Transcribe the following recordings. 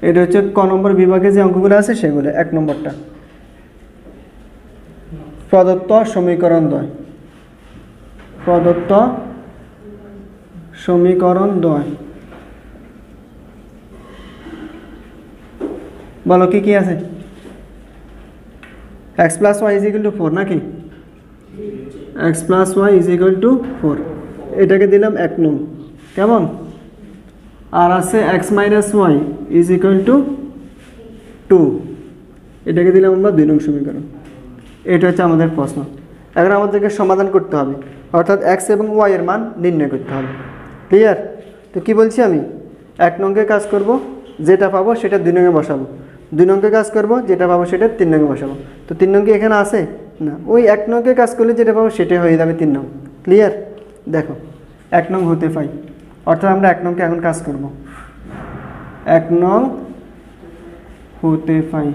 এটা হচ্ছে ক নম্বর বিভাগে যে অঙ্কগুলো আছে সেগুলো। 1 নম্বরটা প্রদত্ত সমীকরণ দ্বয়, প্রদত্ত সমীকরণ দ্বয়। বলো কি কি আছে? x + y = 4 নাকি? x + y = 4, এটাকে দিলাম 1 নং। কেমন? আর আছে x - y = 2, এটাকে দিলাম আমরা 2 নং সমীকরণ। এটা হচ্ছে আমাদের প্রশ্ন। এখন আমাদেরকে সমাধান করতে হবে, অর্থাৎ x এবং y এর মান নির্ণয় করতে হবে। ক্লিয়ার? তো কি বলছি আমি? 1 নংকে কাজ করব, যেটা পাবো সেটা 2 নংয়ে বসাবো। 2 নংকে কাজ করব, যেটা পাবো সেটা 3 নংয়ে বসাবো। তো 3 নং কি এখানে আছে? না, ওই 1 নংকে কাজ করলে যেটা পাবো সেটাই হয়ে যাবে 3 নং। ক্লিয়ার? দেখো 1 নং হতে পাই, অর্থাৎ আমরা 1 নংকে এখন কাজ করব। 1 নং হতে পাই।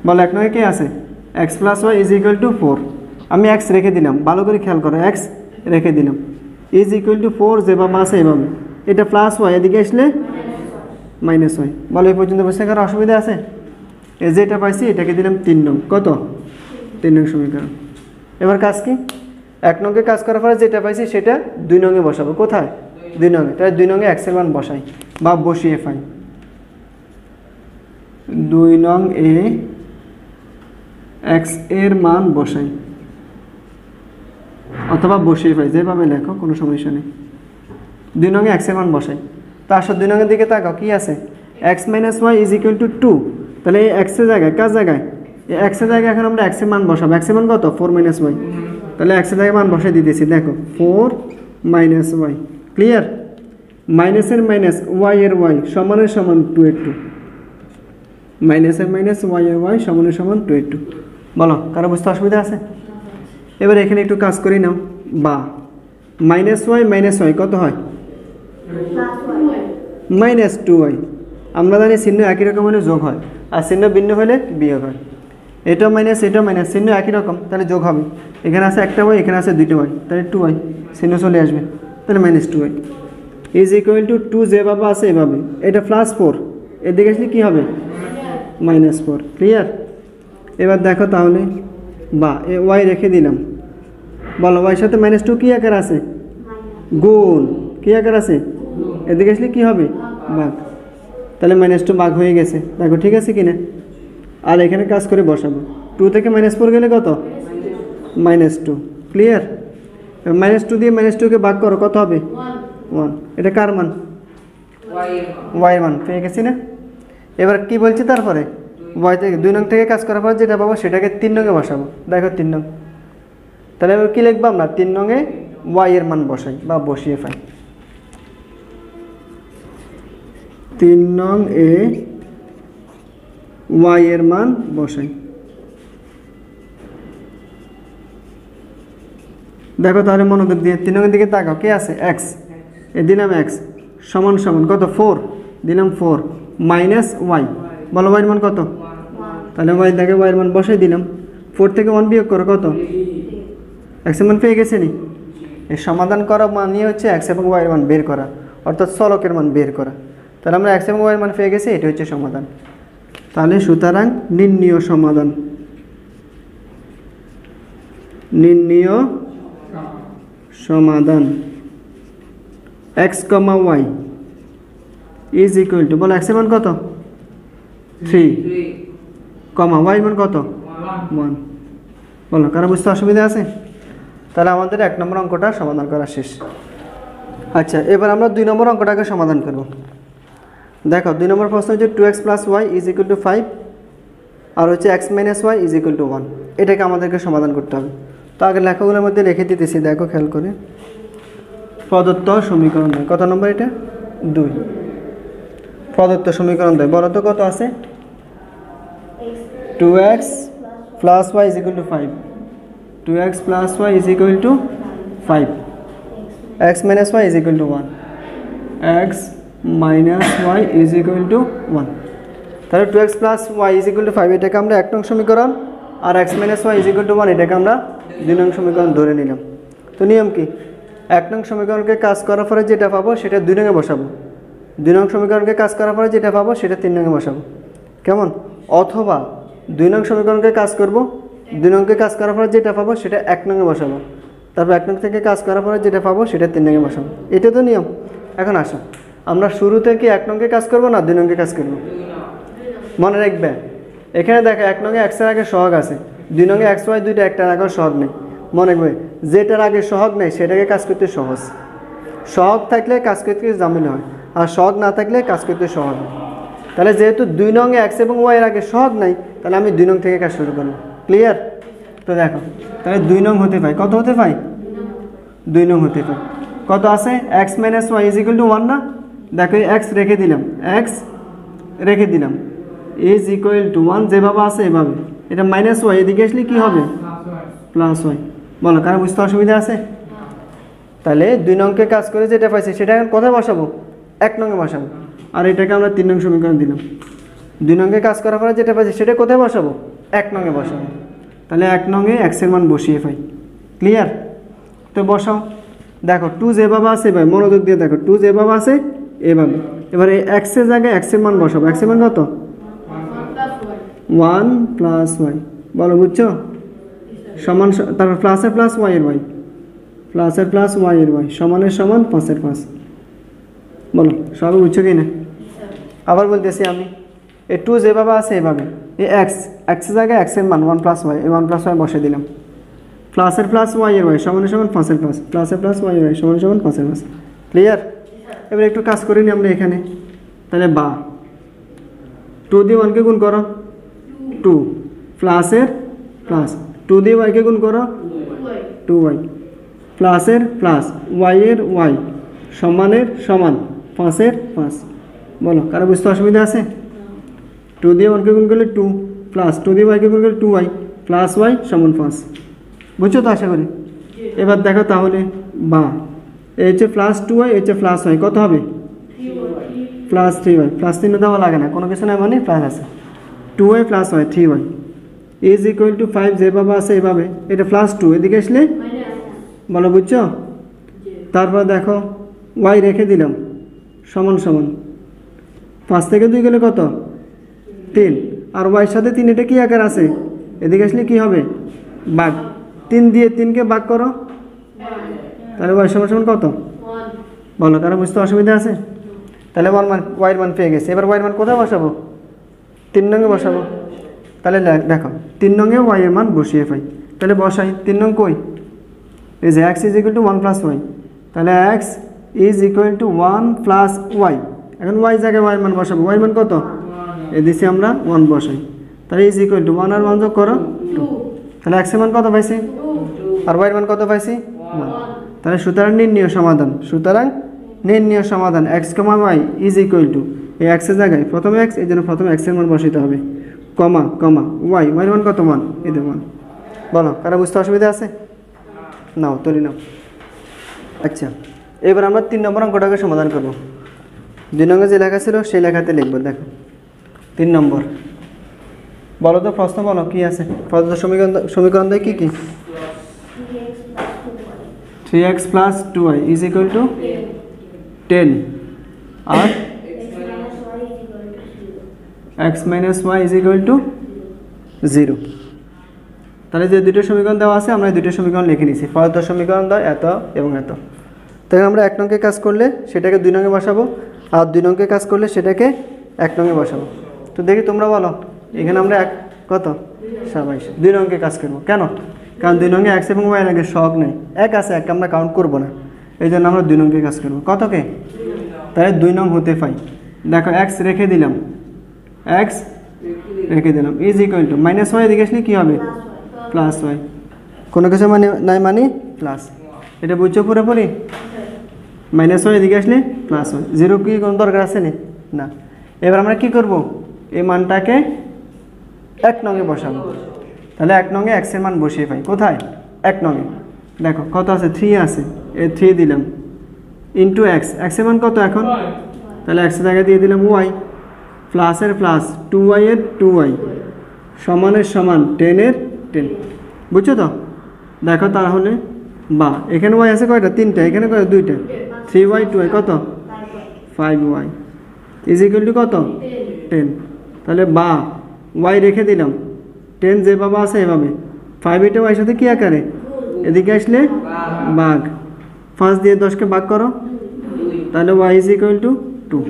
বল 1 নংয়ে কি আছে? x + y = 4। আমি x রেখে দিলাম, ভালো করে খেয়াল করো, x রেখে দিলাম, = 4 যেভাবে আছে এভাবে। এটা +y, এদিকে আসলে -y। বলো এই পর্যন্ত বুঝতে কারো অসুবিধা আছে? এই যে এটা পাইছি, এটাকে দিলাম 3 নং। কত? 3 নং সমীকরণ। এবার কাজ কি? 1 নংকে কাজ করার পরে যেটা পাইছি সেটা 2 নংয়ে বসাবো। কোথায়? 2 নংয়ে। তাহলে 2 নংয়ে x এর মান বসাই বা বসিয়ে পাই। 2 নং এ x এর মান বসাই, অথবা বসিয়ে পাই, যেভাবে লেখো কোনো সমস্যা নেই। 2 নংয়ে x এর মান বসাই। তো আসো 2 নংয়ের দিকে তাকাও, কি আছে? x - y = 2। তাহলে এই x এর জায়গায়, কার জায়গায়? এই x এর জায়গায় এখন আমরা x এর মান বসাবো। x এর মান কত? 4 - y। তাহলে x এর জায়গায় মান বসাই দিতেছি, দেখো 4 - y। ক্লিয়ার? মাইনাসের মাইনাস, y এর y সমানের সমান 2 এর 2। মাইনাসের মাইনাস, y এর y সমানের সমান 2 এর 2। বলো কারো বুঝতে অসুবিধা আছে? এবার এখানে একটু কাজ করি নাও। বা -y - y কত হয়? -2y। আমরা জানি চিহ্ন একই রকম হলে যোগ হয়, আর চিহ্ন ভিন্ন হলে বিয়োগ হয়। এটাও মাইনাস, এটাও মাইনাস, চিহ্ন একই রকম, তাহলে যোগ হবে। এখানে আছে একটা y, এখানে আছে 2টা y, তাহলে 2y, চিহ্ন চলে আসবে, তাহলে -2y = 2 যেভাবে আছে এভাবে। এটা +4, এদিকে আসলে কী হবে? -4। ক্লিয়ার? এবার দেখো তাহলে, বা এ y রেখে দিলাম। বলো y সাথে -2 কী আকার আছে? গুণ। কী আকার আছে? এদিকে আসলে কী হবে? ভাগ। তাহলে -2 ভাগ হয়ে গেছে। দেখো ঠিক আছে কিনা? আর এখানে কাজ করে বসাবো। 2 থেকে -4 গেলে কত? -2। ক্লিয়ার? -2 দিয়ে -2কে ভাগ করো, কত হবে? 1। এটা কার মান? y এর মান। পেয়ে গেছি না? এবার কি বলছি তারপরে? y থেকে 2 নং থেকে কাজ করার পর যেটা পাবো সেটাকে 3 নংয়ে বসাবো। দেখো 3 নং। তাহলে এবার কী লিখবো আমরা? 3 নংয়ে y এর মান বসাই বা বসিয়ে পাই। 3 নং এ y এর মান বসাই। দেখো তাহলে মনোযোগ দিয়ে 3 নংয়ের দিকে তাকাও, কে আছে? x। এ দিলাম x সমান সমান কত? 4। দিলাম 4 মাইনাস y। বলো y এর মান কত? তাহলে y দেখে y এর মান বসাই দিলাম। 4 থেকে 1 বিয়োগ করো, কত? x এর মান পেয়ে গেছে নি? এই সমাধান করা মানে হচ্ছে x এবং y এর মান বের করা, অর্থাৎ চলকের মান বের করা। তাহলে আমরা x এবং y এর মান পেয়ে গেছি, এটা হচ্ছে সমাধান। তাহলে সুতরাং নির্ণীয় সমাধান, নির্ণীয় সমাধান x, y = বলো x এর মান কত? 3, y এর মান কত? 1। বলো কারো বুঝতে অসুবিধা আছে? তাহলে আমাদের 1 নম্বর অঙ্কটা সমাধান করা শেষ। আচ্ছা, এবার আমরা 2 নম্বর অঙ্কটাকে সমাধান করব। দেখো 2 নম্বর প্রশ্ন হচ্ছে 2x + y = 5 আর হচ্ছে x - y = 1। এটাকে আমাদেরকে সমাধান করতে হবে। তো আগে লেখাগুলোর মধ্যে রেখে দিতেছি, দেখো খেয়াল করে। প্রদত্ত সমীকরণ দেয়, কত নম্বর এটা? 2। প্রদত্ত সমীকরণ দেয়, বলো তো কত আছে? 2x + y = 5। 2x + y = 5। x - y = 1। x - y = 1। তাহলে 2x + y = 5, এটাকে আমরা 1 নং সমীকরণ, আর x - y = 1 এটাকে আমরা 2 নং সমীকরণ ধরে নিলাম। তো নিয়ম কি? 1 নং সমীকরণকে কাজ করার পরে যেটা পাবো সেটা 2 নংয়ে বসাবো। 2 নং সমীকরণকে কাজ করার পরে যেটা পাবো সেটা 3 নংয়ে বসাবো, কেমন? অথবা 2 নং সমীকরণকে কাজ করব, 2 নংকে কাজ করার পরে যেটা পাবো সেটা 1 নংয়ে বসাবো, তারপর 1 নং থেকে কাজ করার পরে যেটা পাবো সেটা 3 নংয়ে বসাবো। এটা তো নিয়ম। এখন আসো আমরা শুরু থেকে 1 নংকে কাজ করব না 2 নংকে কাজ করব? মনে রাখবে এখানে দেখো 1 নংয়ে x এর আগে সহগ আছে, 2 নংয়ে x y দুইটা একটার আগে সহগ নেই। মনে রাখবে যেটার আগে সহগ নেই সেটাকে কাজ করতে সহজ, সহগ থাকলে কাজ করতে ঝামেলা হয়, আর সহগ না থাকলে কাজ করতে সহজ হয়। তাহলে যেহেতু 2 নংয়ে x এবং y এর আগে সহগ নাই, তাহলে আমি 2 নং থেকে কাজ শুরু করব। ক্লিয়ার? তো দেখো তাহলে 2 নং হতে পাই, কত হতে পাই? 2 নং হতে পাই। কত আছে? x - y = 1 না? দেখো x রেখে দিলাম, x রেখে দিলাম = 1, যেভাবে আছে এভাবে। এটা -y এদিকে আসলে কি হবে? +y। বলো কারণ বুঝতে অসুবিধা আছে? তাহলে 2 নংকে কাজ করে যেটা পাইছি সেটা এখন কোথায় বসাবো? 1 নংয়ে বসাবো। আর এটাকে আমরা 3 নং সমীকরণ দিলাম। 2 নংকে কাজ করার পরে যেটা পাইছি সেটা কোথায় বসাবো? 1 নংয়ে বসাবো। তাহলে 1 নংয়ে x এর মান বসিয়ে পাই। ক্লিয়ার? তো বসাও। দেখো 2 যেভাবে আছে ভাই মনোযোগ দিয়ে দেখো, 2 যেভাবে আছে এভাবে। এবার এই x এর জায়গায় x এর মান বসাবো। x এর মান কত? 1 + y। বলো বুঝছো? সমান, তারপর প্লাসের প্লাস y এর y, প্লাসের প্লাস y এর y, সমানের সমান 5 এর 5। বলো সবাই বুঝছো কি না? আবার বলতেছি আমি, এই 2 যেভাবে আছে এভাবে, এই x এর জায়গায় x এর মান 1 + y, এই 1 + y বসে দিলাম। প্লাসের প্লাস y এর y সমানের সমান 5 এর 5, প্লাসের প্লাস y এর y সমানের সমান 5 এর 5। ক্লিয়ার? এবার একটু কাজ করে নিই আমরা এখানে। তাহলে বা 2 দিয়ে 1 কে গুণ করো 2, প্লাসের প্লাস 2 দিয়ে y কে গুণ করো 2y, প্লাসের প্লাস y এর y সমানের সমান 5 এর 5। বলো কারো বুঝতে অসুবিধা আছে? 2 দিয়ে 1 কে গুণ করলে 2, প্লাস 2 দিয়ে y কে গুণ করলে 2y, প্লাস y সমান 5। বুঝছো তো আশা করি? এবার দেখো তাহলে বা এই হচ্ছে প্লাস 2y, এই হচ্ছে প্লাস y, কত হবে? প্লাস 3y, প্লাস চিহ্ন দেওয়া লাগে না, কোনো কিছু নাই মানে প্লাস আছে। 2y + y 3y = 5, যেভাবে আছে এভাবে। এটা প্লাস 2 এদিকে আসলে বলো বুঝছো? তারপর দেখো y রেখে দিলাম সমান সমান 5 থেকে 2 গেলে কত? 3, আর y সাথে 3 এটা কি আকার আছে? এদিকে আসলে কি হবে? ভাগ। 3 দিয়ে 3 কে ভাগ করো, তাহলে y সমান কত? 1। বলো কারো বুঝতে অসুবিধা আছে? তাহলে y এর মান পেয়ে গেছে। এবার y এর মান কোথায় বসাবো? 3 নংয়ে বসাবো। তাহলে দেখো 3 নংয়ে y এর মান বসিয়ে পাই। তাহলে বসাই। 3 নং কই? এই যে x = 1 + y, তাহলে x = 1 + y। এখন y জায়গায় y এর মান বসাবো। y এর মান কত? এই দিছি আমরা 1 বসাই। তাহলে = 1 আর 1 যোগ করো 2। তাহলে x এর মান কত পাইছি? আর y এর মান কত পাইছি? 1। তাহলে সুতরাং নির্ণয় সমাধান, সুতরাং নির্ণয় সমাধান x, y এই x এর জায়গায় প্রথমে x, এই জন্য প্রথমে x এর মান বসাইতে হবে, কমা কমা y, y এর মান কত? 1, এদের 1। বলো কারো বুঝতে অসুবিধা আছে? নাও তুলি নাও। আচ্ছা এবার আমরা 3 নম্বর অঙ্কটাকে সমাধান করব। 2 নঙ্গে যে লেখা ছিল সেই লেখাতে লিখবো। দেখো 3 নম্বর। বলো তো প্রশ্ন বলো কি আছে? প্রদত্ত সমীকরণ দেয় কি কি? 3x + 2y = 10 আর x - y = 0। তাহলে যে দুটো সমীকরণ দেওয়া আছে আমরা এই দুটো সমীকরণ লিখে নিয়েছি। প্রদত্ত সমীকরণ দেয় এত এবং এত। তাহলে আমরা 1 নংকে কাজ করলে সেটাকে 2 নংয়ে বসাবো, আর 2 নংকে কাজ করলে সেটাকে 1 নংয়ে বসাবো। তো দেখি তোমরা বলো, এখানে আমরা কত? 27। 2 নংকে কাজ করবো কেন? কারণ 2 নংয়ে x এবং y এর আগে সহগ নেই, 1 আছে, 1 আমরা কাউন্ট করবো না, এই জন্য আমরা 2 নংকে কাজ করবো। কতকে? তাহলে 2 নং হতে পাই। দেখো x রেখে দিলাম, x রেখে দিলাম = -y, এদিকে আসলে কী হবে? Plus y। কোনো কিছু মানে নাই মানে প্লাস। এটা বুঝছো পুরোপুরি? -y এদিকে আসলে প্লাস y, 0 কি কোনো দরকার আছে না। এবার আমরা কি করব? এই মানটাকে 1 নংয়ে বসাবো। তাহলে 1 নংয়ে x এর মান বসিয়ে পাই। কোথায়? 1 নংয়ে। দেখো কত আছে? 3 আছে, এই 3 দিলাম ইন্টু x, x এর মান কত এখন? তাহলে x এর জায়গায় দিয়ে দিলাম y, প্লাসের প্লাস 2y এর 2y সমানের সমান 10 এর 10। বুঝছো তো? দেখো তাহলে বা এখানে y আছে কয়টা? 3টা, এখানে কয়টা? 2টা। 3y 2y কত? 5y। ইজ ইকুয়াল টু কত 10। তাহলে বা ওয়াই রেখে দিলাম, 10 যেভাবে আছে এভাবে, 5 এটা ওয়াই সাথে কী আকারে, এদিকে আসলে ভাগ, 5 দিয়ে 10কে ভাগ করো, তাহলে ওয়াই ইজ ইকুয়াল টু 2।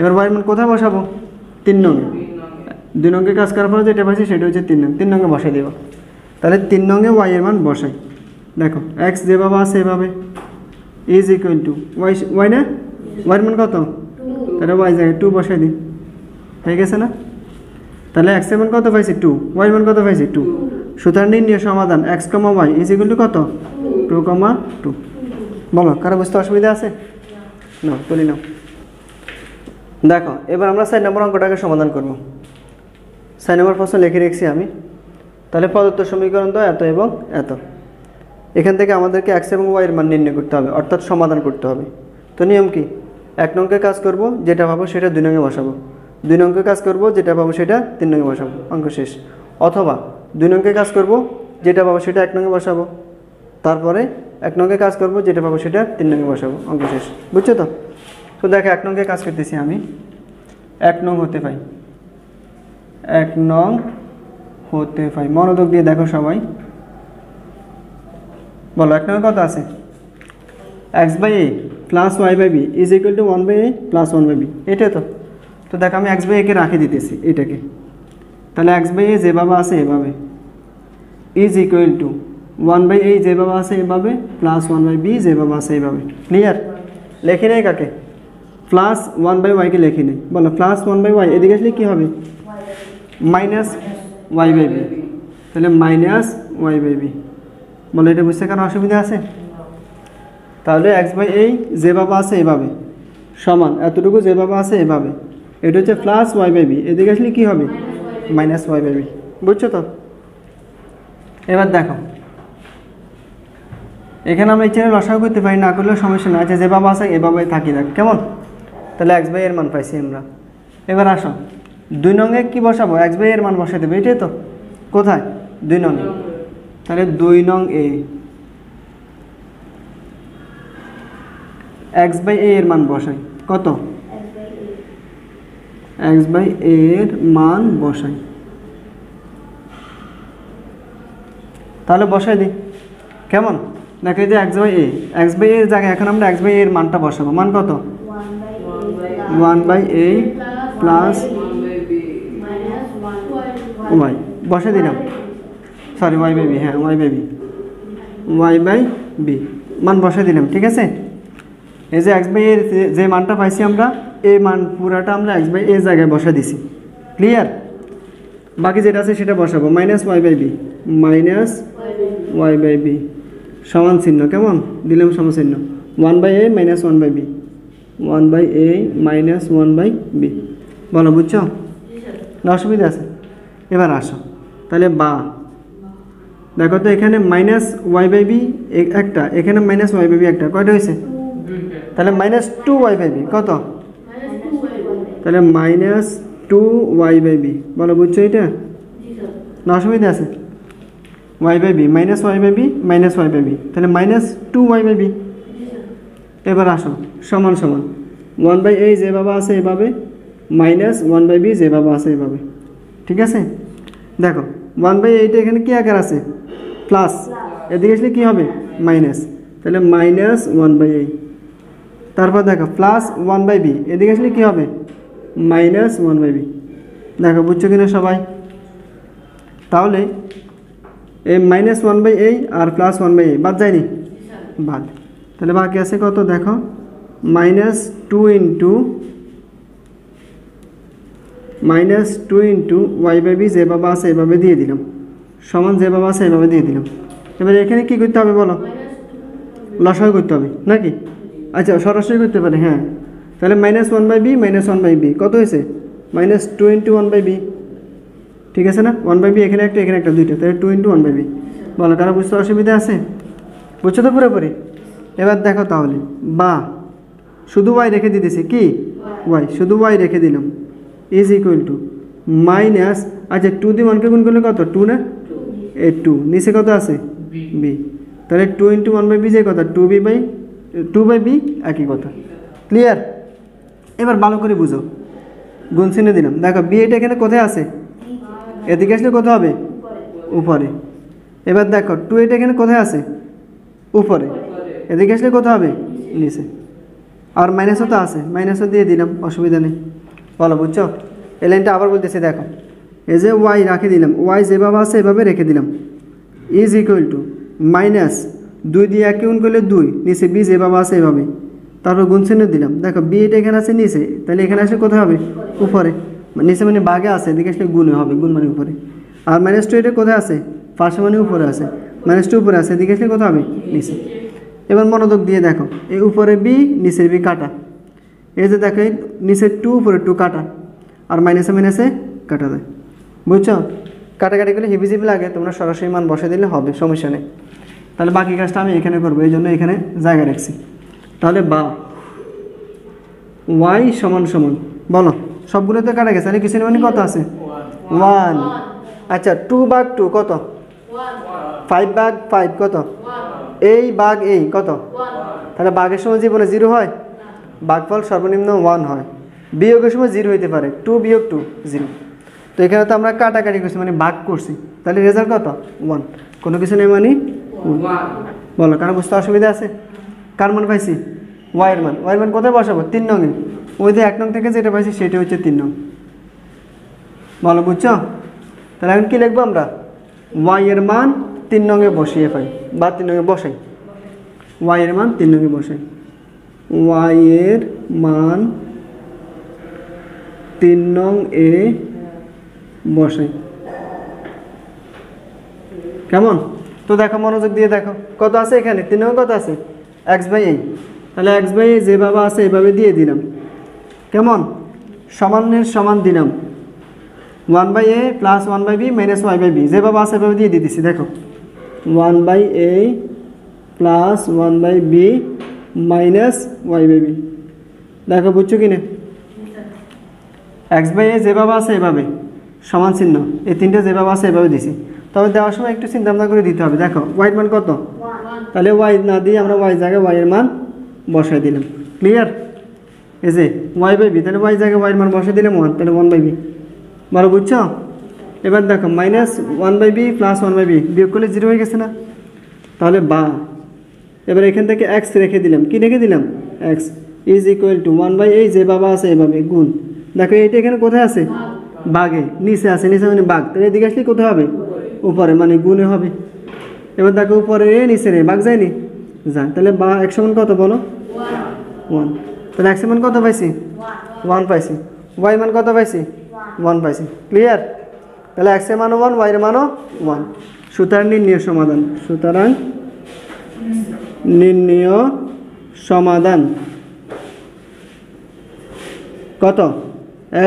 এবার ওয়াই মান কোথায় বসাবো, 3 নঙে। 2 নঙে কাজ করার পরে যেটা পাইছি সেটা হচ্ছে 3 নং, 3 নঙে বসাই দেবো। তাহলে 3 নঙে ওয়াই এর মান বসাই, দেখো এক্স যেভাবে আছে এভাবে is equal to y, y না, ওয়াইয়ের মান কত, তাহলে ওয়াই জায়গায় 2 বসাই দিই, হয়ে গেছে না। তাহলে এক্স এর মান কত পাইছি 2, ওয়াই মান কত পাইছি 2। সুতরাং নির্ণয় সমাধান x comma y is equal to কত 2,2। বলো কারো বুঝতে অসুবিধা আছে না, তুলি নাও। দেখো এবার আমরা 4 নম্বর অঙ্কটাকে সমাধান করব। 4 নম্বর প্রশ্ন লিখে রেখেছি আমি। তাহলে প্রদত্ত সমীকরণ তো এত এবং এত, এখান থেকে আমাদেরকে এক্স এবং ওয়াই এর মান নির্ণয় করতে হবে, অর্থাৎ সমাধান করতে হবে। তো নিয়ম কি, 1 নংকে কাজ করব, যেটা পাবো সেটা 2 নংয়ে বসাবো, 2 নংকে কাজ করব, যেটা পাবো সেটা 3 নংয়ে বসাবো, অঙ্ক শেষ। অথবা 2 নংকে কাজ করব, যেটা পাবো সেটা 1 নংয়ে বসাবো, তারপরে 1 নংকে কাজ করব, যেটা পাবো সেটা 3 নংয়ে বসাবো, অঙ্ক শেষ। বুঝছো তো? তো দেখো 1 নংকে কাজ করতেছি আমি, 1 নং হতে পাই, 1 নং হতে পাই, মনোযোগ দিয়ে দেখো সবাই, বলো 1 নং কত আছে, x by a plus y by b is equal to 1 by a plus 1 by b, এটাই তো। তো দেখো আমি এক্স বাই একে রাখে দিতেছি এটাকে, তাহলে এক্স বাই এ যেভাবে আছে এভাবে ইজ ইকুয়াল টু 1 বাই এ যেভাবে আছে এভাবে প্লাস 1 বাই বি যেভাবে আছে এভাবে। ক্লিয়ার? লেখি নেই কাকে, প্লাস 1 বাই ওয়াইকে লেখি নেই, বলো প্লাস 1 বাই ওয়াই, এদিকে আসলে কী হবে মাইনাস ওয়াই বাই বি, তাহলে মাইনাস ওয়াই বাই বি। বলো এটা বুঝতে কারো অসুবিধা আছে? তাহলে এক্স বাই এই যেভাবে আছে এভাবে সমান এতটুকু যেভাবে আছে এভাবে, এটা হচ্ছে প্লাস ওয়াই বাই বি, এদিকে আসলে কী হবে মাইনাস ওয়াই বাই বি। বুঝছো তো? এবার দেখো এখানে আমরা এই চ্যানেল লসাগু করতে পারি, না করলেও সমস্যা না আছে, যেভাবে আছে এভাবে থাকি দেখ কেমন। তাহলে এক্স বাই এর মান পাইছি আমরা। এবার আসো 2 নংয়ে কী বসাবো, এক্স বাই এর মান বসাই দেবো, এটাই তো। কোথায় 2 নংয়ে, তাহলে 2 নং এ এক্স বাই এ এর মান বসাই, কত এক্স বাই এর মান বসাই, তাহলে বসাই দিই কেমন। দেখো যে এক্স বাই এর জায়গায় এখন আমরা এক্স বাই এর মানটা বসাবো, মান কত 1 বাই এ প্লাস ওয়াই, বসাই দিলাম, সরি ওয়াই বাই বি, হ্যাঁ y by b, y by b মান বসাই দিলাম। ঠিক আছে, এই যে এক্স বাই এর যে মানটা পাইছি আমরা, এই মান পুরাটা আমরা এক্স বাই এর জায়গায় বসা দিছি। ক্লিয়ার? বাকি যেটা আছে সেটা বসাবো, minus y by b, minus y by b সমান চিহ্ন, কেমন দিলাম সমান চিহ্ন, 1 by a minus 1 by b, 1 by a minus 1 by b. বলো বুঝছো না, অসুবিধা আছে? এবার আসো তাহলে বা দেখো তো এখানে মাইনাস ওয়াই বাই বি একটা, এখানে মাইনাস ওয়াই বাই বি একটা, কয়টা হয়েছে, তাহলে মাইনাস 2 ওয়াই বাই বি কত, তাহলে মাইনাস 2 ওয়াই বাই বি। বলো বুঝছো এটা না, অসুবিধা আছে? Y by b minus y by b minus y by b, তাহলে মাইনাস 2 ওয়াই বাই বি। এবার আসো সমান সমান 1 বাই এ যেভাবে আছে এভাবে মাইনাস 1 বাই বি যেভাবে আছে এভাবে। ঠিক আছে, দেখো 1 বাই এইটা এখানে কী আকার আছে প্লাস, এদিকে আসলে কী হবে মাইনাস, তাহলে মাইনাস 1 বাই এই, তারপর দেখো প্লাস 1 বাই বি, এদিকে আসলে কী হবে মাইনাস 1 বাই বি। দেখো বুঝছো কিনা সবাই? তাহলে এই মাইনাস 1 বাই এই আর প্লাস 1 বাই এই বাদ যায়নি, বাদ, তাহলে বাকি আছে কত দেখো minus 2 into y by b যেভাবে আছে এভাবে দিয়ে দিলাম, সমান যেভাবে আছে এভাবে দিয়ে দিলাম। এবার এখানে কী করতে হবে বলো, লসাগু করতে হবে নাকি? আচ্ছা সরাসরি করতে পারে, হ্যাঁ। তাহলে minus 1 by b minus 1 by b কত হয়েছে মাইনাস 2 ইন্টু 1 বাই বি। ঠিক আছে না, 1 বাই বি এখানে একটা দুইটা, তাহলে 2 ইন্টু 1 বাই বি। বলো কারো বুঝতে অসুবিধা আছে? বুঝছো তো পুরোপুরি? এবার দেখো তাহলে বা শুধু ওয়াই রেখে দিতেছি, কি ওয়াই শুধু ওয়াই রেখে দিলাম ইজ ইকুয়াল টু মাইনাস, আচ্ছা 2 দিয়ে 1কে গুণ করলে কত 2 না, এই 2 নিচে কত আছে বি, তাহলে 2 ইন্টু 1 বাই বি যে কথা 2 বাই বি একই কথা। ক্লিয়ার? এবার ভালো করে বুঝো, গুণ চিহ্ন দিলাম। দেখো বি এটা এখানে কোথায় আছে, এদিকে আসলে কোথায় হবে, উপরে। এবার দেখো টু এটা এখানে কোথায় আছে, উপরে, এদিকে আসলে কোথায় হবে, নিচে। আর মাইনাসও তো আছে, মাইনাসও দিয়ে দিলাম, অসুবিধা নেই। বলো বুঝছো? এই লাইনটা আবার বলতেছি, দেখো এই যে ওয়াই রাখে দিলাম, ওয়াই যেভাবে আছে এভাবে রেখে দিলাম, ইজ ইকুয়াল টু মাইনাস 2 দিয়ে 1 গুণ করলে 2, নিচে বি যেভাবে আছে এভাবে, তারপর গুণ চিহ্ন দিলাম। দেখো বি এটা এখানে আছে নিচে, তাহলে এখানে আসলে কোথায় হবে, উপরে। নিচে মানে বাগে আছে, এদিকে আসলে গুণে হবে, গুণ মানে উপরে। আর মাইনাস 2 এটা কোথায় আছে, পাশে মানে উপরে আছে, মাইনাস 2 উপরে আছে, এদিকে আসলে কোথায় হবে, নিচে। এবার মনোযোগ দিয়ে দেখো, এই উপরে বি নিচের বি কাটা, এই যে দেখো নিচের 2 উপরে 2 কাটা, আর মাইনাসে মাইনাসে কাটা যায়, বুঝছো? কাটাকাটি করলে হিবিজিবি লাগে, তোমরা সরাসরি মান বসে দিলে হবে, সমস্যা নেই। তাহলে বাকি কাজটা আমি এখানে করবো, এই জন্য এখানে জায়গা রাখছি। তাহলে বা ওয়াই সমান সমান, বলো সবগুলো তো কাটা গেছে, তাহলে কিছু মানে কত আছে, 1। আচ্ছা 2 ভাগ 2 কত, 5 ভাগ 5 কত, এই ভাগ এই কত, তাহলে ভাগের সময় জীবনে 0 হয়, ভাগফল সর্বনিম্ন 1 হয়। বিয়োগের সময় 0 হইতে পারে, 2 বিয়োগ 2 0। তো এখানে তো আমরা কাটাকাটি করছি, মানে ভাগ করছি, তাহলে রেজাল্ট কত, 1। কোনো কিছু নেই মানে 1। বলো কারো বুঝতে অসুবিধা আছে? কার মান পাইছি, ওয়াইয়ের মান। ওয়াইয়ের মান কোথায় বসাবো, 3 নং এ। ওই যে 1 নং থেকে যেটা পাইছি সেটা হচ্ছে 3 নং। বলো বুঝছো? তাহলে এখন কী লিখবো আমরা, ওয়াইয়ের মান 3 নং এ বসিয়ে পাই, বা 3 নং এ বসাই। ওয়াইয়ের মান 3 নং এ বসাই, ওয়াইয়ের মান 3 নং এ বসাই। কেমন? তো দেখো মনোযোগ দিয়ে দেখো, কত আছে এখানে 3 নং কত আছে, x/a। তাহলে x/a যেভাবে আছে এভাবে দিয়ে দিলাম। কেমন? সমানের সমান দিলাম, 1/a plus 1/b minus y/b যেভাবে আছে এভাবে দিয়ে দিতেছি। দেখো 1/a plus 1/b minus y/b। দেখো বুঝছো কি না? x/a যেভাবে আছে এভাবে, সমান চিহ্ন, এই তিনটে যেভাবে আছে এভাবে দিছি। তবে দেওয়ার সময় একটু চিন্তা ভাবনা করে দিতে হবে। দেখো ওয়াইয়ের মান কত, তাহলে ওয়াই না দিয়ে আমরা ওয়াই জায়গায় ওয়াইয়ের মান বসাই দিলাম। ক্লিয়ার? এই যে y/b, তাহলে ওয়াই জায়গায় ওয়াইয়ের মান বসাই দিলাম 1, তাহলে 1/b। বলো বুঝছো? এবার দেখো মাইনাস 1/b প্লাস 1/b বিয়োগ করলে 0 হয়ে গেছে না? তাহলে বা এবার এখান থেকে x রেখে দিলাম, কি রেখে দিলাম, x is equal two 1/a যেভাবে আছে এভাবে গুণ। দেখো এইটা এখানে কোথায় আছে, বাগে, নিচে আছে, নিচে মানে বাঘ, তাহলে এদিকে আসলে কোথায় হবে, উপরে, মানে গুণে হবে। এবার দেখো উপরে নিচে রে বাঘ যায়নি, যায়, তাহলে বা x সমান কত বলো, 1। তাহলে x মান কত পাইছি, 1 পাইছি। y মান কত পাইছি, 1 পাইছি। ক্লিয়ার? তাহলে x এর মানও 1, y এর মানও 1। সুতরাং নির্ণয় সমাধান, সুতরাং নির্ণয় সমাধান কত,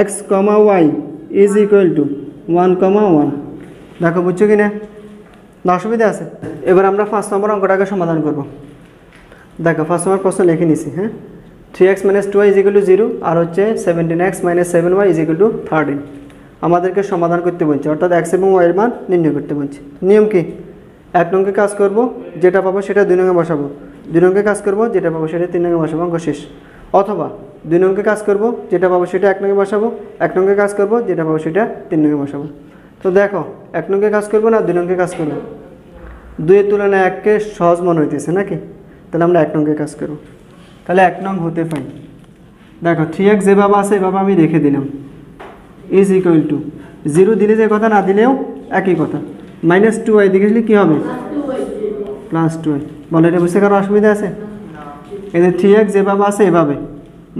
x, y is equal to 1, 1। দেখো বুঝছো কি না? অসুবিধা আছে? এবার আমরা 5 নম্বর অঙ্কটাকে সমাধান করব। দেখো 5 নম্বর প্রশ্ন লিখে নিছি। হ্যাঁ, 3x - 2y = 0 আর হচ্ছে 17x - 7y = 13 আমাদেরকে সমাধান করতে বলছে, অর্থাৎ x এবং y এর মান নির্ণয় করতে বলছে। নিয়ম কি, 1 নংকে কাজ করব, যেটা পাবো সেটা 2 নংয়ে বসাবো, 2 নংকে কাজ করব, যেটা পাবো সেটা 3 নংয়ে বসাবো, অঙ্ক শেষ। অথবা 2 নংকে কাজ করব, যেটা পাবো সেটা 1 নংয়ে বসাবো, 1 নংকে কাজ করব, যেটা পাবো সেটা 3 নংয়ে বসাবো। তো দেখো 1 নংকে কাজ করবো না 2 নংকে কাজ করবো, 2 এর তুলনায় 1কে সহজ মনে হইতেছে নাকি? তাহলে আমরা 1 নংকে কাজ করব। তাহলে 1 নং হতে পাই, দেখো 3x যেভাবে আছে এভাবে আমি রেখে দিলাম, ইজ ইকুয়াল টু 0 দিলে যে কথা, না দিলেও একই কথা, -2y দিকে আসলে কী হবে, +2y। বলো এটা বুঝতে কারো অসুবিধা আছে? এই যে 3x যেভাবে আছে এভাবে,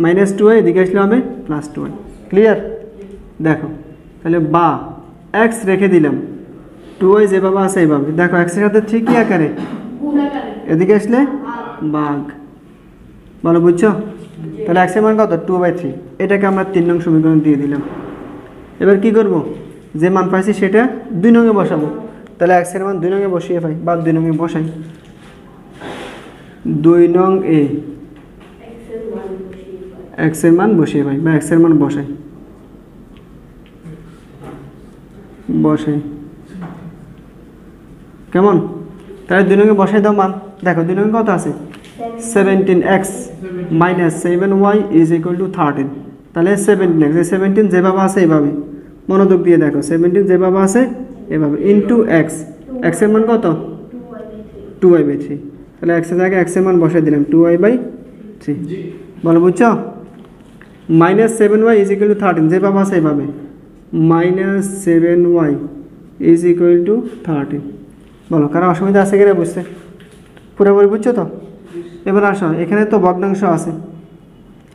-2y এদিকে আসলে হবে +2y। ক্লিয়ার? দেখো তাহলে বা x রেখে দিলাম, 2y যেভাবে আছে এভাবে, দেখো x এর সাথে 3 কি আকারে, এদিকে আসলে বাঘ। বলো বুঝছো? তাহলে x এর মান কত, 2/3। এটাকে আমরা 3 নং সমীকরণ দিয়ে দিলাম। এবার কি করব, যে মান পাইছি সেটা 2 নংয়ে বসাবো। তাহলে x এর মান 2 নংয়ে বসিয়ে পাই, বা 2 নংয়ে বসাই, 2 নং এ x এর মান বসিয়ে পাই, বা x এর মান বসাই, কেমন? তাহলে 2 নংয়ে বসাই দাও মান। দেখো 2 নংয়ে কত আছে, 17x - 7y = 13। তাহলে 17x, এই 17 যেভাবে আছে এইভাবে মনোযোগ দিয়ে দেখো, 17 যেভাবে আছে এভাবে ইন্টু এক্স, এক্সের মান কত 2y/3, তাহলে এক্সের জায়গায় এক্সের মান বসাই দিলাম 2y/3। বলো বুঝছো? -7y = 13 যেভাবে আছে এইভাবে -7y = 13। বলো কারো অসুবিধা আছে কিনা বুঝতে? পুরোপুরি বুঝছো তো? এবার আসো, এখানে তো ভগ্নাংশ আছে।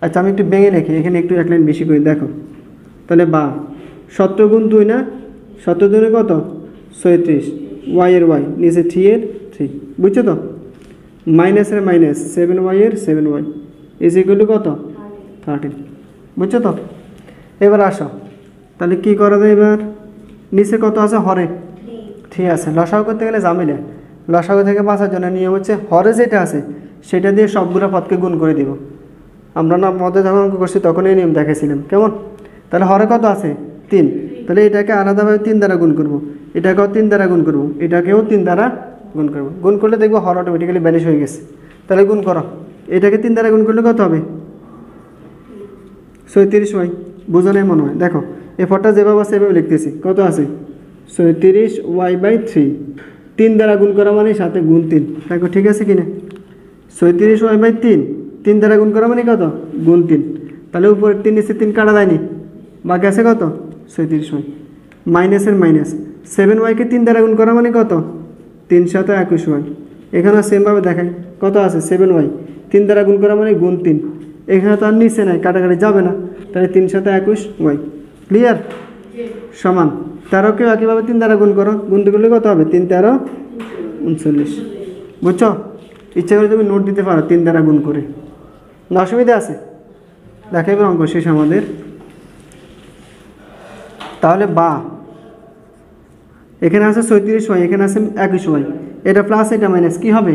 আচ্ছা আমি একটু ভেঙে লিখি, এখানে একটু এক লাইন বেশি করে দেখো। তাহলে বা 17 গুণ 2 না, 17 দুনে কত 36, y এর y নিচে 3 এর 3, বুঝছো তো? মাইনাসের মাইনাস 7y এর 7y = কত 13, বুঝছো তো? এবার আসো, তাহলে কি করা যায় এবার? নিচে কত আছে হরে 3 আছে, লসাগু করতে গেলে ঝামেলা। লসাগু থেকে বাঁচার জন্য নিয়ম হচ্ছে হরে যেটা আছে সেটা দিয়ে সবগুলো পদকে গুণ করে দিব। আমরা না মধ্যে যখন অঙ্ক করছি তখন এই নিয়ম দেখেছিলাম, কেমন? তাহলে হরে কত আছে 3, তাহলে এটাকে আলাদাভাবে 3 দ্বারা গুণ করব, এটাকেও 3 দ্বারা গুণ করব, এটাকেও 3 দ্বারা গুণ করব। গুণ করলে দেখবো হর অটোমেটিক্যালি ব্যানিশ হয়ে গেছে। তাহলে গুণ করো, এটাকে 3 দ্বারা গুণ করলে কত হবে 36y। বোঝা নেই মনে হয়? দেখো এফরটা যেভাবে আছে এভাবে লিখতেছি, কত আছে 36y/3, 3 দ্বারা গুণ করা মানে সাথে গুণ 3, দেখো ঠিক আছে কিনা? 36y/3, 3 দ্বারা গুণ করা মানে কত গুণ 3, তাহলে উপরে 3 নিচে 3 কাটা যায়নি, বাকি আছে কত 36y। মাইনাসের মাইনাস 7y-কে 3 দ্বারা গুণ করা মানে কত 3 × 7 = 21y। এখানে সেমভাবে দেখাই, কত আছে 7y, 3 দ্বারা গুণ করা মানে গুণ 3, এখানে তো আর নিচে নাই, কাটাকাটি যাবে না, তাহলে 3 × 7 = 21y। ক্লিয়ার? সমান 13-কেও একইভাবে 3 দ্বারা গুণ করো, গুণ করলে কত হবে 3 × 13 = 39, বুঝছো? ইচ্ছা করে তুমি নোট দিতে পারো 3 দ্বারা গুণ করে, না অসুবিধা আছে? দেখো এবার অঙ্ক শেষ আমাদের। তাহলে বা এখানে আছে 36y, এখানে আছে 21y, এটা প্লাস এটা মাইনাস কি হবে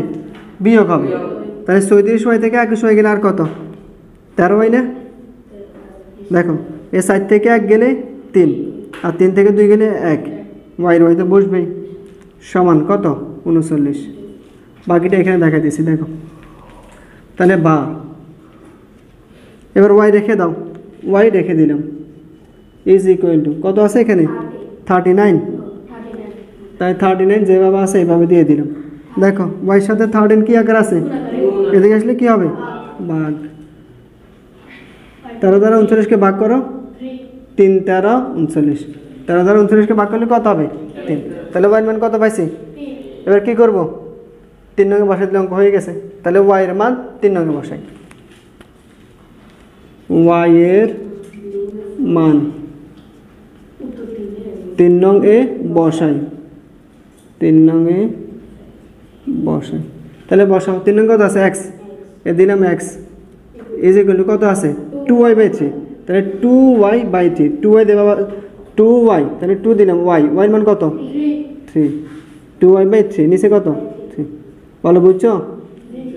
বিয়োগ হবে। তাহলে 36y থেকে 21y গেলে আর কত 13y না? দেখো এ সাইড থেকে 1 গেলে 3, আর 3 থেকে 2 গেলে 1, y তো বসবেই, সমান কত 39। বাকিটা এখানে দেখা দিয়েছি দেখো। তাহলে বা এবার y রেখে দাও, y রেখে দিলাম = কত আছে এখানে 39, তাই 39 যেভাবে আছে এইভাবে দিয়ে দিলাম। দেখো y সাথে 13 কি আকার আছে, এদিকে আসলে কি হবে ভাগ। 13 দ্বারা 39-কে ভাগ করো, 3 × 13 = 39, 13 দ্বারা 39-কে ভাগ করলে কত হবে 3, তাহলে y এর মান কত পাইছি? এবার কি করব 3 নং এ বসাই দিলে অঙ্ক হয়ে গেছে। তাহলে y এর মান 3 নং এ বসাই, y এর মান 3 নং এ বসাই, 3 নং এ বসাই। তাহলে বসাও, 3 নং কত আছে x, এ দিলাম x = কত আছে 2y/3, তাহলে 2y/3, 2y দেবা 2y, তাহলে 2 দিলাম y, y এর মান কত 3, 2y/3 নিচে কত 3। বলো বুঝছো?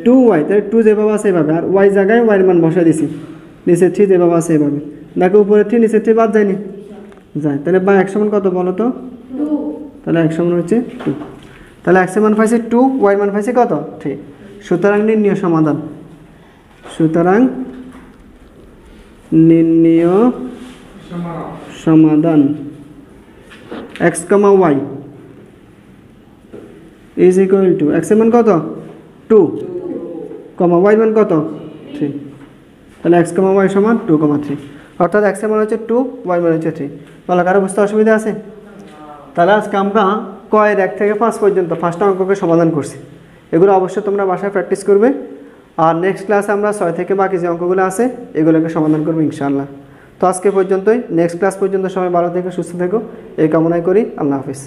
2y, তাহলে 2 যেভাবে আছে এভাবে, আর y জায়গায় y এর মান বসাই দিছি, নিচে 3 যেভাবে আছে এভাবে। দেখো উপরে 3 নিচে 3 বাদ যায়নি, যায়। তাহলে বা x সমান কত বলো তো 2, তাহলে x সমান হচ্ছে 2, তাহলে x এর মান পাইছে 2, y এর মান পাইছে কত 3। সুতরাং নির্ণয় সমাধান, সুতরাং নির্ণয় সমাধান x, y = x এর মান কত 2, y এর মান কত 3, তাহলে x, y সমান 2, 3, অর্থাৎ x এর মান হচ্ছে 2, y এর মান হচ্ছে 3। বলো কারো বুঝতে অসুবিধা আছে? তাহলে আজকে আমরা ক এর 1 থেকে 5 পর্যন্ত 5টা অঙ্ককে সমাধান করছি। এগুলো অবশ্যই তোমরা বাসায় প্র্যাকটিস করবে, আর নেক্সট ক্লাসে আমরা 6 থেকে বাকি যে অঙ্কগুলো আছে এগুলোকে সমাধান করবো ইনশাআল্লাহ। তো আজকে পর্যন্তই, নেক্সট ক্লাস পর্যন্ত সবাই ভালো থেকো, সুস্থ থেকো এই কামনাই করি। আল্লাহ হাফিজ।